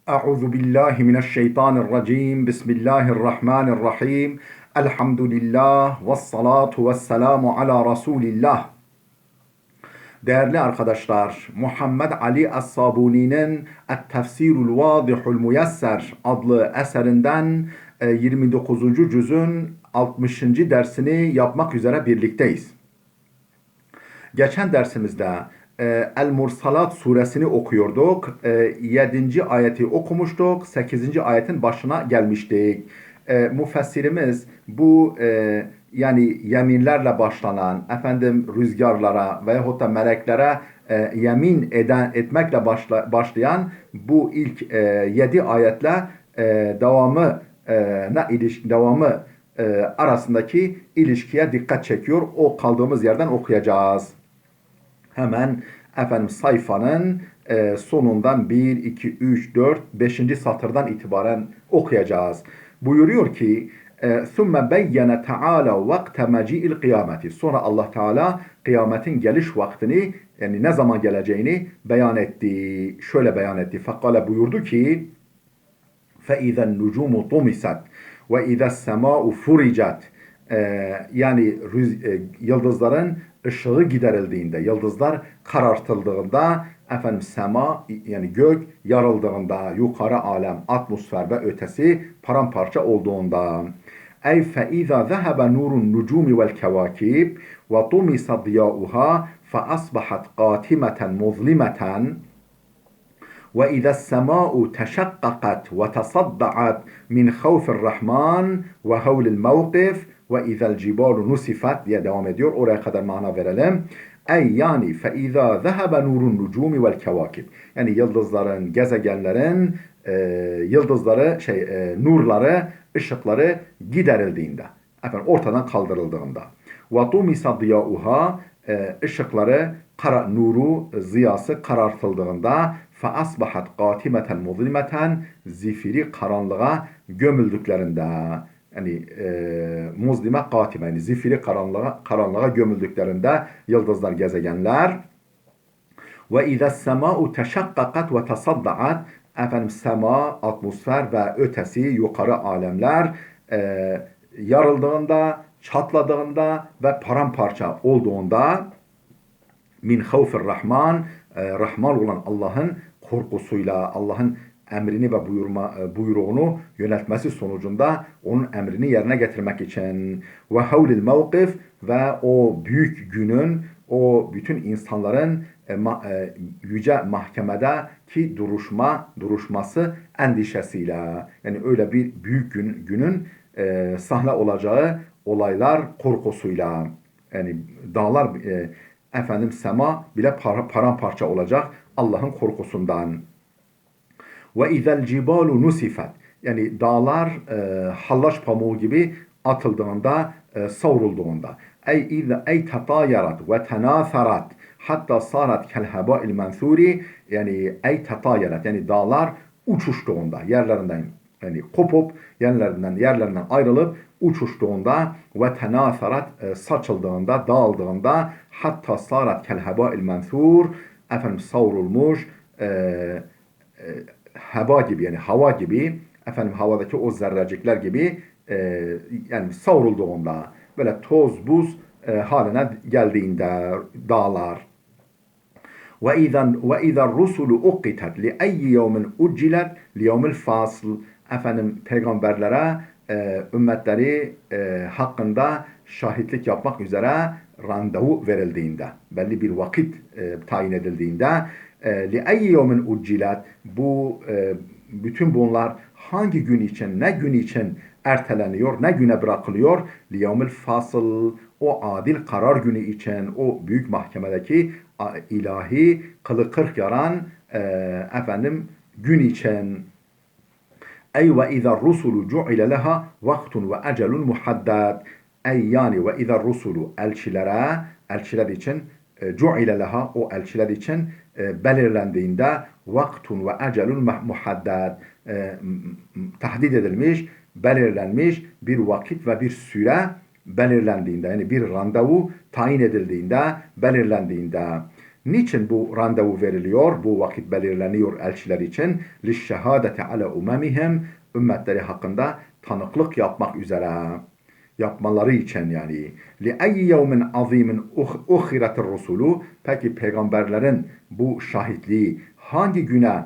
Euzu billahi mineşşeytanirracim. Bismillahirrahmanirrahim. Elhamdülillah ve salatu ve selamu ala Resulillah. Değerli arkadaşlar, Muhammed Ali Es-Sabuni'nin Et-Tefsirul Vadihul Muyesser adlı eserinden 29. cüzün 60. dersini yapmak üzere birlikteyiz. Geçen dersimizde El-Mursalat suresini okuyorduk. 7. ayeti okumuştuk. 8. ayetin başına gelmiştik. Müfessirimiz bu yani yeminlerle başlanan rüzgarlara veyahut da meleklere yemin etmekle başlayan bu ilk 7 ayetle devamı arasındaki ilişkiye dikkat çekiyor. O kaldığımız yerden okuyacağız. Hemen sayfanın sonundan 1, 2, 3, 4, 5. satırdan itibaren okuyacağız. Buyuruyor ki ثُمَّ بَيَّنَ تَعَالَى وَقْتَ مَجِئِ الْقِيَامَةِ Sonra Allah Teala kıyametin geliş vaktini, yani ne zaman geleceğini beyan etti. Şöyle beyan etti. فَقَالَ buyurdu ki فَاِذَا النُّجُومُ طُمِسَتْ وَاِذَا السَّمَاءُ فُرِجَتْ Yani yıldızların ışığı giderildiğinde, yıldızlar karartıldığında, sema yani gök yarıldığında, yukarı alem, atmosfer ve ötesi paramparça olduğunda. Ey fe iza zahaba nurun nucumi vel kevakib ve tumisa diyauha fe asbahat qatimeten muzlimeten وإذا السماء تشققت وتصدعت من خوف الرحمن وهول الموقف وإذا الجبال نسفت diye devam ediyor. Oraya kadar mana verelim. Ey yani فإذا ذهب نور النجوم والكواكب yani yıldızların, gezegenlerin nurları, ışıkları giderildiğinde, ortadan kaldırıldığında. وَطُمِسَ ضِيَاؤُهَا ışıkları, nuru, ziyası karartıldığında فَأَصْبَحَتْ قَاتِمَةً مُظْلِمَةً zifiri karanlığa gömüldüklerinde, yani muzlime katime, yani zifiri karanlığa gömüldüklerinde yıldızlar, gezegenler. وَاِذَا السَّمَاءُ تَشَقَّقَتْ وَتَصَدَّعَتْ sema, atmosfer ve ötesi yukarı alemler yarıldığında, çatladığında ve paramparça olduğunda min havfir rahman Rahman olan Allah'ın korkusuyla, Allah'ın emrini ve buyruğunu yöneltmesi sonucunda onun emrini yerine getirmek için ve havlil mevkif ve o büyük günün, o bütün insanların yüce mahkemedeki duruşması endişesiyle, yani öyle bir büyük günün sahne olacağı olaylar korkusuyla, yani dağlar sema bile paramparça olacak Allah'ın korkusundan. Ve izel cibalu nusifat yani dağlar hallaç pamuğu gibi atıldığında, savrulduğunda. Ey tatayarat ve tenasarat hatta sarat kel haba'il mensuri yani ey tatayarat yani dağlar uçuştuğunda, yerlerinden yani kopup yerlerinden ayrılıp uçuştuğunda ve tenasarat saçıldığında, dağıldığında hatta sarat kel haba'il mensur savrulmuş heba gibi, yani hava gibi, havadaki o zerrecikler gibi yani savrulduğunda, böyle toz buz haline geldiğinde dağlar. وَاِذَا الرُّسُلُ اُقِّتَتْ لِأَيِّ يَوْمٍ اُجِّلَتْ لِيَوْمِ الْفَاصِلِ Peygamberlere ümmetleri hakkında şahitlik yapmak üzere randevu verildiğinde, belli bir vakit tayin edildiğinde لِأَيِّ يَوْمٍ اُجِّلَتْ bu bütün bunlar hangi gün için, ne gün için erteleniyor, ne güne bırakılıyor? لِيَوْمِ الْفَاصِلِ o adil karar günü için, o büyük mahkemedeki ilahi kılı kırk yaran gün için. Ey ve izâ rusulu cu'ile leha vaktun ve ecelun muhaddad. Ey yani ve izâ rusulu elçiler için cu'ile leha o elçiler için belirlendiğinde vaktun ve ecelun muhaddad tahdid edilmiş, belirlenmiş bir vakit ve bir süre belirlendiğinde, yani bir randevu tayin edildiğinde, belirlendiğinde Niçin bu randevu veriliyor? Bu vakit belirleniyor elçiler için. لِشَّهَادَةِ عَلَى اُمَمِهِمْ Ümmetleri hakkında tanıklık yapmak üzere. Yapmaları için yani. لِأَيِّ يَوْمٍ عَظِيمٍ اُخِرَتِ الرُّسُولُ Peki peygamberlerin bu şahitliği hangi güne,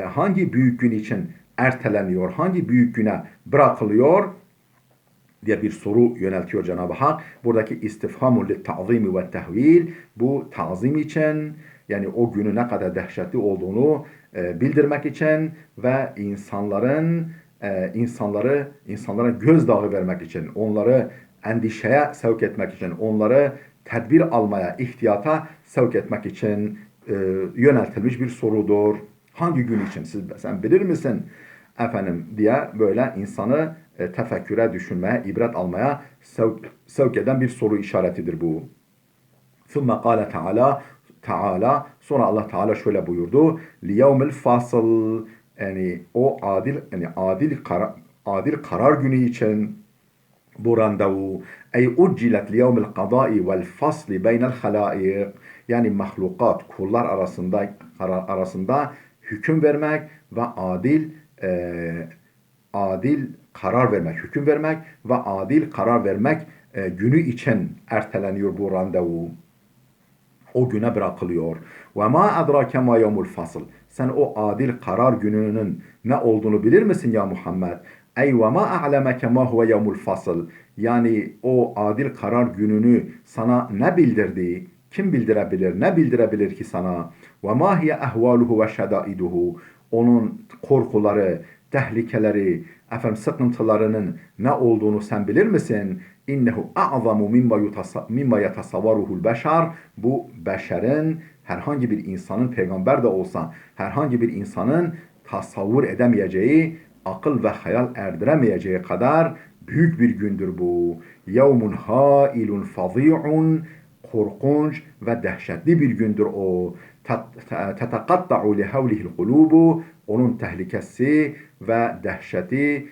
hangi büyük gün için erteleniyor? Hangi büyük güne bırakılıyor? Diye bir soru yöneltiyor Cenab-ı Hak. Buradaki istifhamul ta'zimi ve tehvil bu tazim için yani o günü ne kadar dehşetli olduğunu bildirmek için ve insanlara gözdağı vermek için, onları endişeye sevk etmek için, onları tedbir almaya, ihtiyata sevk etmek için yöneltilmiş bir sorudur. Hangi gün için sen bilir misin? Efendim diye böyle insanı tefekküre, düşünmeye, ibret almaya sevk eden bir soru işaretidir bu. ثُمَّ قَالَ Teala sonra Allah Teala şöyle buyurdu. لِيَوْمِ الْفَاصِلِ Yani o adil karar günü için bu randevu ey uccilet liyevmil qadai vel fasli beynel halaik yani mahlukat kullar arasında hüküm vermek ve adil karar vermek, hüküm vermek ve adil karar vermek günü için erteleniyor bu randevu. O güne bırakılıyor. Ve ma adrake ma yevmul fasl. Sen o adil karar gününün ne olduğunu bilir misin ya Muhammed? Ey ve ma a'lemeke ma huve yevmul fasl. Yani o adil karar gününü sana ne bildirdi? Kim bildirebilir? Ne bildirebilir ki sana? Ve ma hiye ehvaluhu ve şedaiduhu. Onun korkuları, tehlikeleri, sıkıntılarının ne olduğunu sen bilir misin? İnnehu a'zamu mimma yetasavvaruhul beşer. Bu beşerin, herhangi bir insanın, peygamber de olsa, herhangi bir insanın tasavvur edemeyeceği, akıl ve hayal erdiremeyeceği kadar büyük bir gündür bu. Yevmun hailun fazi'un korkunç ve dehşetli bir gündür o. Tetekatta'u lihevlihil kulubu onun tehlikesi ve dehşeti,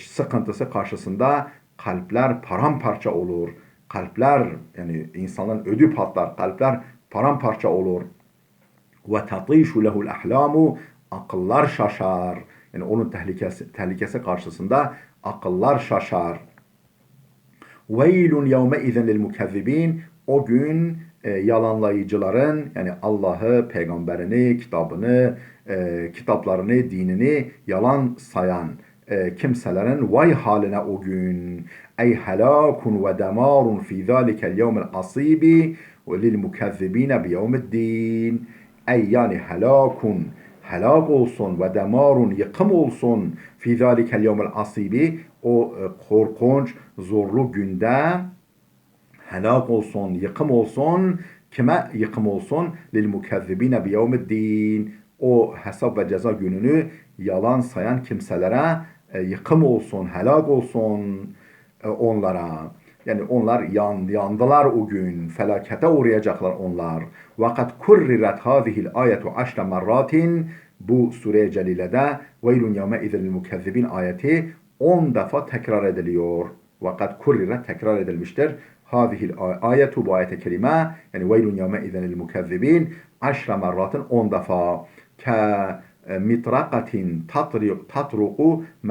sıkıntısı karşısında kalpler paramparça olur. Kalpler yani insanların ödü patlar, kalpler paramparça olur. Ve tatîşu lehul ahlamu akıllar şaşar. Yani onun tehlikesi karşısında akıllar şaşar. Veylun yevme izen lil mukezzibin o gün yalanlayıcıların yani Allah'ı, peygamberini, kitabını, kitaplarını, dinini yalan sayan kimselerin vay haline o gün. Ey helakun ve demarun fi zalikel yevmil asibi ve lil mukezzibine bi yevmiddin. Ey yani helak olsun ve demarun yıkım olsun fi zalikel yevmil asibi o korkunç zorlu günde helak olsun, yıkım olsun. Kime yıkım olsun? Lil mukezzibine bi yevmiddin. O hesap ve ceza gününü yalan sayan kimselere yıkım olsun, helak olsun onlara. Yani onlar yandılar o gün. Felakete uğrayacaklar onlar. Vakat kurriret hazihil ayetu aşra merratin. Bu sure-i celilede veylun yevme izil mukezzibin ayeti 10 defa tekrar ediliyor. Vakat kurriret tekrar edilmiştir. Hazihil ayetu bu ayet-i kerime yani veylun yevme izil mukezzibin aşra merratin 10 defa. كمطرقة تطرق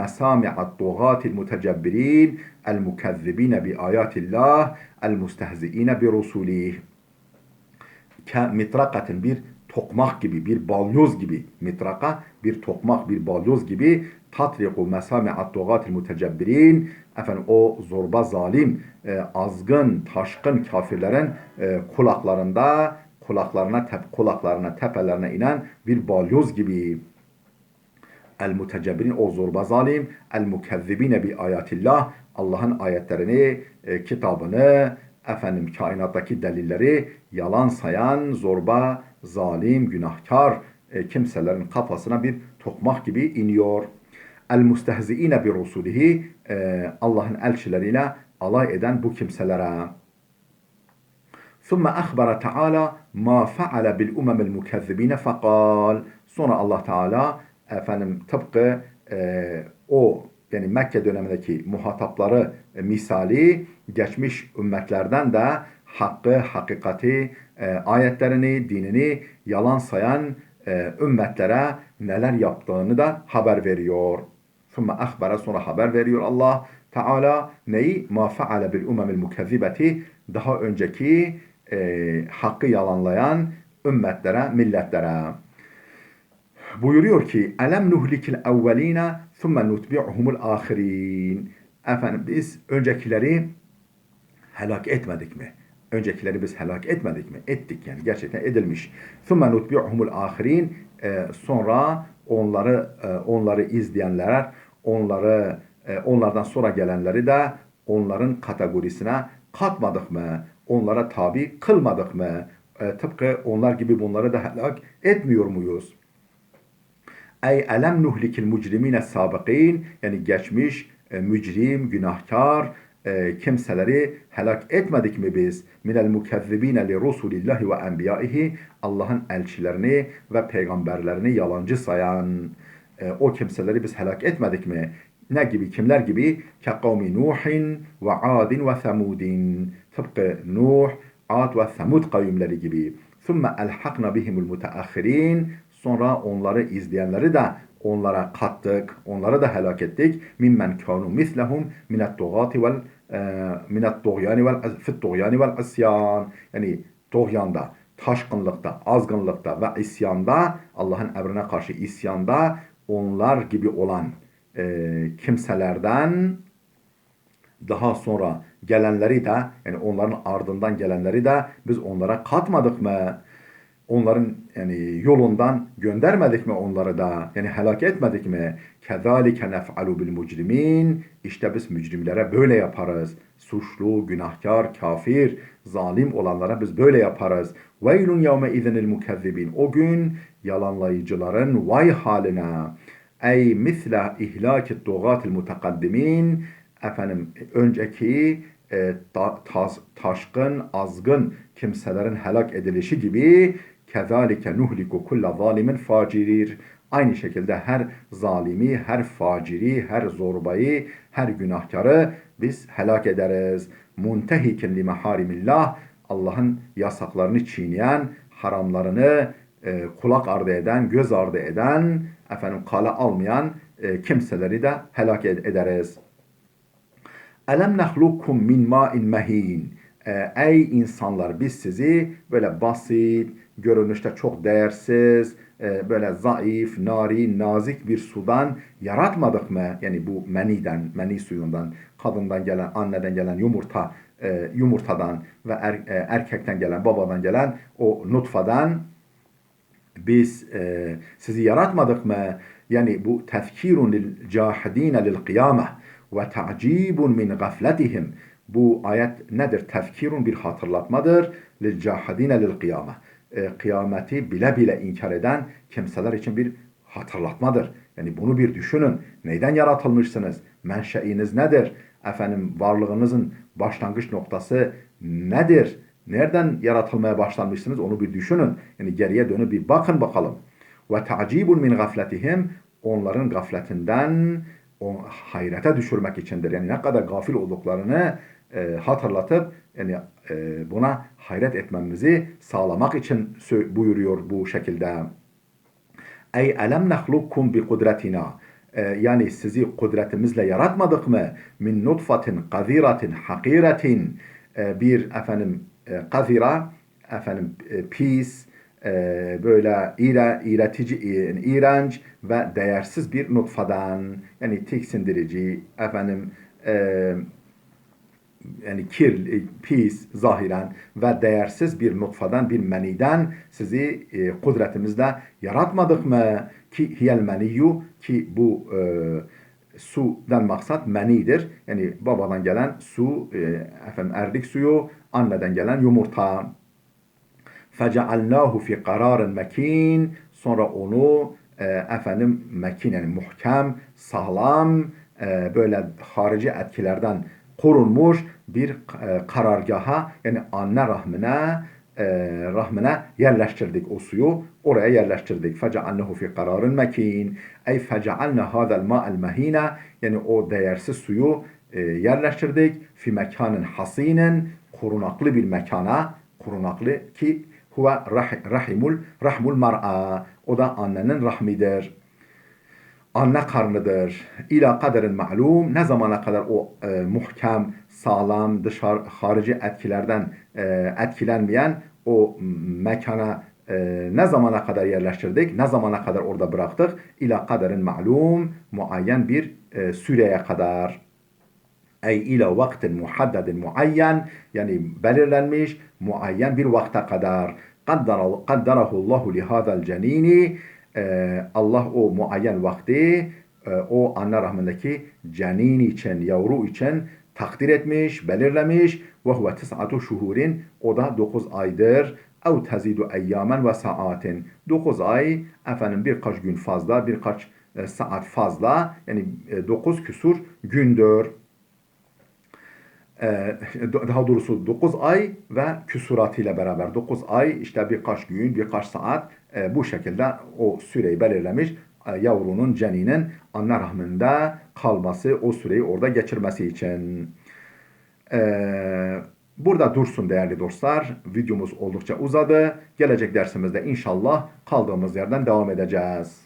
مسامع الطغاة المتجبرين المكذبين بآيات الله المستهزئين برسوله mitrakatin bir tokmak gibi, bir balyoz gibi, mitraka bir tokmak, bir balyoz gibi tatriku mesami'at tugatil mutecebbirin o zorba zalim, azgın, taşkın kafirlerin kulaklarına, tepelerine inen bir balyoz gibi. El-mutecebbirin o zorba zalim, el-mukezzibine bi ayatillah Allah'ın ayetlerini, kitabını, kainattaki delilleri yalan sayan zorba, zalim, günahkar kimselerin kafasına bir tokmak gibi iniyor. El-mustehziine bi rusulihi Allah'ın elçileriyle alay eden bu kimselere. ثم أخبر تعالى ما فعل بالأمم المكذبين فقال sonra Allah Teala tıpkı o yani Mekke dönemindeki muhatapları misali geçmiş ümmetlerden de hakkı, hakikati, ayetlerini, dinini yalan sayan ümmetlere neler yaptığını da haber veriyor. Sümme ahbara, sonra haber veriyor Allah Teala neyi? Ma feale bil umemil mukezzibeti, daha önceki hakkı yalanlayan ümmetlere, milletlere. Buyuruyor ki elem nuhlikil evveline thumme nutbi'uhumul ahirin. Efendim biz öncekileri helak etmedik mi? Öncekileri biz helak etmedik mi? Ettik yani, gerçekten edilmiş. Thumme nutbi'uhumul ahirin. Sonra onları izleyenler, onlardan sonra gelenleri de onların kategorisine katmadık mı? Onlara tabi kılmadık mı? Tıpkı onlar gibi bunları da helak etmiyor muyuz? Ey elem nuhlikil mücrimine sabiqin, yani geçmiş mücrim, günahkar kimseleri helak etmedik mi biz? Minel mukezzibine li rusulillahi ve enbiyaihi, Allah'ın elçilerini ve peygamberlerini yalancı sayan o kimseleri biz helak etmedik mi? Ne gibi, kimler gibi? Ke kavmi Nuhin ve Adin ve Semudin. Tıpkı Nuh, Ad ve Semud kavimleri gibi. Thumme elhakna bihimul muteahhirin. Sonra onları izleyenleri de onlara kattık, onları da helak ettik. Mimmen kanu mislehum minet doğati vel minet doğyani vel fit doğyani vel isyan. Yani doğyanda, taşkınlıkta, azgınlıkta ve isyanda, Allah'ın emrine karşı isyanda onlar gibi olan kimselerden daha sonra gelenleri de, yani onların ardından gelenleri de biz onlara katmadık mı? Onların yani yolundan göndermedik mi onları da? Yani helak etmedik mi? Kezalike nef'alu bil mucrimin. İşte biz mücrimlere böyle yaparız. Suçlu, günahkar, kafir, zalim olanlara biz böyle yaparız. Veylun yevme izinil mukezzibin. O gün yalanlayıcıların vay haline. Ey misle ihlakit doğatil mutakaddimin. Efendim önceki taşkın, azgın kimselerin helak edilişi gibi kezalike nuhliku kulla zalimin facirir. Aynı şekilde her zalimi, her faciri, her zorbayı, her günahkarı biz helak ederiz. Muntehikin li meharimillah, Allah'ın yasaklarını çiğneyen, haramlarını kulak ardı eden, göz ardı eden, kale almayan kimseleri de helak ederiz. Elem nehlukum min ma'in mehin. Ey insanlar, biz sizi böyle basit, görünüşte çok değersiz, böyle zayıf, nari, nazik bir sudan yaratmadık mı? Yani bu meniden, meni suyundan, kadından gelen, anneden gelen yumurtadan ve erkekten gelen, babadan gelen o nutfadan biz sizi yaratmadık mı? Yani bu tefkirun lil cahidine lil kıyameh ve ta'cibun min gafletihim. Bu ayet nedir? Tefkirun, bir hatırlatmadır. Lil cahidine lil kıyameh. Kıyameti bile bile inkar eden kimseler için bir hatırlatmadır. Yani bunu bir düşünün. Neyden yaratılmışsınız? Menşeiniz nedir? Varlığınızın başlangıç noktası nedir? Nereden yaratılmaya başlanmışsınız? Onu bir düşünün. Yani geriye dönüp bir bakın bakalım. Ve ta'cibun min gafletihim. Onların gafletinden hayrete düşürmek içindir. Yani ne kadar gafil olduklarını hatırlatıp yani buna hayret etmemizi sağlamak için buyuruyor bu şekilde. Ey elem nehlukkum bi kudretina. Yani sizi kudretimizle yaratmadık mı? Min nutfatin kaziratin hakiretin. Bir kazira, pis, böyle iğrenç ve değersiz bir nutfadan, yani tiksindirici, yani pis, zahiren ve değersiz bir nutfadan, bir meniden sizi kudretimizle yaratmadık mı? Ki hiyel meniyyu, ki bu sudan maksat menidir. Yani babadan gelen su, erdik suyu, anneden gelen yumurta. فَجَعَلْنَاهُ فِي قَرَارٍ مَك۪ينٍ. Sonra onu mekin, yani muhkem, sağlam, böyle harici etkilerden korunmuş bir karargaha, yani anne rahmine yerleştirdik o suyu. Oraya yerleştirdik. فَجَعَلْنَهُ فِي قَرَارٍ مَك۪ينٍ. Ey فَجَعَلْنَا هَذَا الْمَاءَ الْمَه۪ينَ. Yani o değersiz suyu yerleştirdik. فِي مَكَانٍ hasinin, korunaklı bir mekana, korunaklı ki huve rahmul mar'a, o da annenin rahmidir. Anne karnıdır. İla kaderin ma'lum, ne zamana kadar o muhkem, sağlam, harici etkilerden etkilenmeyen o mekana ne zamana kadar yerleştirdik, ne zamana kadar orada bıraktık? İla kaderin ma'lum, muayyen bir süreye kadar. Ey ila vaktin muhaddedin muayyen, yani belirlenmiş, muayyen bir vakte kadar. Kaddarahullahu lihazal cenini, Allah o muayyen vakti o anne rahmindeki cenin için, yavru için takdir etmiş, belirlemiş. Ve huve tis'atu şuhurin, o da 9 aydır. Ev tezidu eyyamen ve saatin. 9 ay, efendim birkaç gün fazla, birkaç saat fazla, yani 9 küsur gündür. Daha doğrusu 9 ay ve küsuratıyla beraber 9 ay, işte birkaç gün, birkaç saat, bu şekilde o süreyi belirlemiş, yavrunun, ceninin anne rahminde kalması, o süreyi orada geçirmesi için. Burada dursun değerli dostlar. Videomuz oldukça uzadı. Gelecek dersimizde inşallah kaldığımız yerden devam edeceğiz.